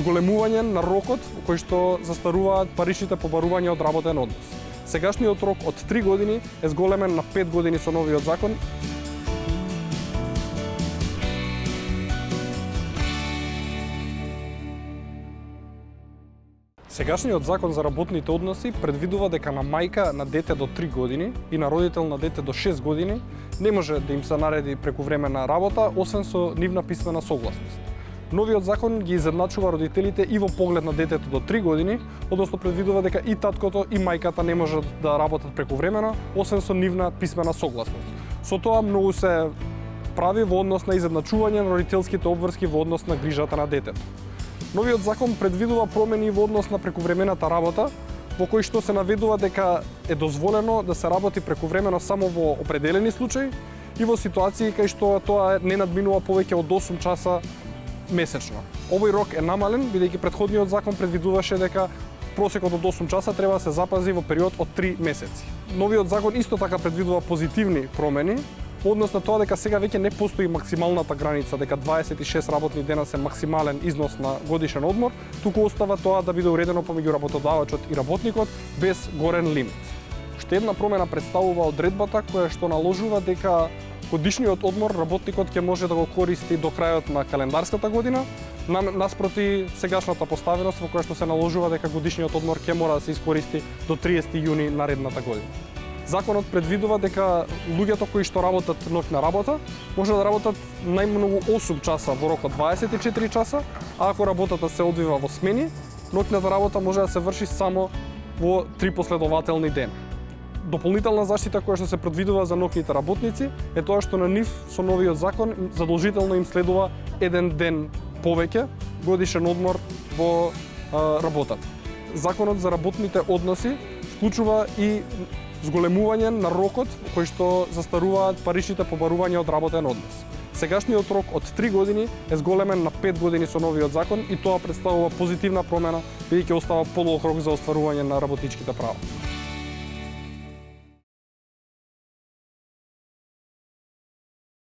зголемување на рокот кој што застаруваат паричните побарувања од работен однос. Сегашниот рок од 3 години е зголемен на 5 години со новиот закон. Сегашниот закон за работните односи предвидува дека на мајка на дете до 3 години и на родител на дете до 6 години не може да им се нареди прекувремена работа, освен со нивна писмена согласност. Новиот закон ги изедначува родителите и во поглед на детето до 3 години, односно предвидува дека и таткото и мајката не можат да работат прекувремено, освен со нивна писмена согласност. Со тоа многу се прави во однос на изедначување на родителските обврски во однос на грижата на детето. Новиот закон предвидува промени во однос на прекувремената работа, во кој што се наведува дека е дозволено да се работи прекувремено само во определени случаи и во ситуации кај што тоа не надминува повеќе од 8 часа месечно. Овој рок е намален, бидејќи претходниот закон предвидуваше дека просекот од 8 часа треба да се запази во период од 3 месеци. Новиот закон исто така предвидува позитивни промени, во однос на тоа дека сега веќе не постои максималната граница, дека 26 работни дена се максимален износ на годишен одмор, туку остава тоа да биде уредено помеѓу работодавачот и работникот без горен лимит. Уште една промена представува одредбата која што наложува дека годишниот одмор работникот ќе може да го користи до крајот на календарската година, наспроти сегашната поставеност во која што се наложува дека годишниот одмор ќе мора да се искористи до 30 јуни наредната година. Законот предвидува дека луѓето кои што работат ноќна работа може да работат најмногу 8 часа во рок од 24 часа, а ако работата се одвива во смени, ноќната работа може да се врши само во 3 последователни дена. Дополнителна заштита која што се предвидува за ноќните работници е тоа што на нив со новиот закон задолжително им следува еден ден повеќе годишен одмор во работата. Законот за работните односи вклучува и зголемување на рокот кој што застаруваат паричните побарувања од работен однос. Сегашниот рок од 3 години е зголемен на 5 години со новиот закон и тоа представува позитивна промена, бидејќи остава подолг рок за остварување на работничките права.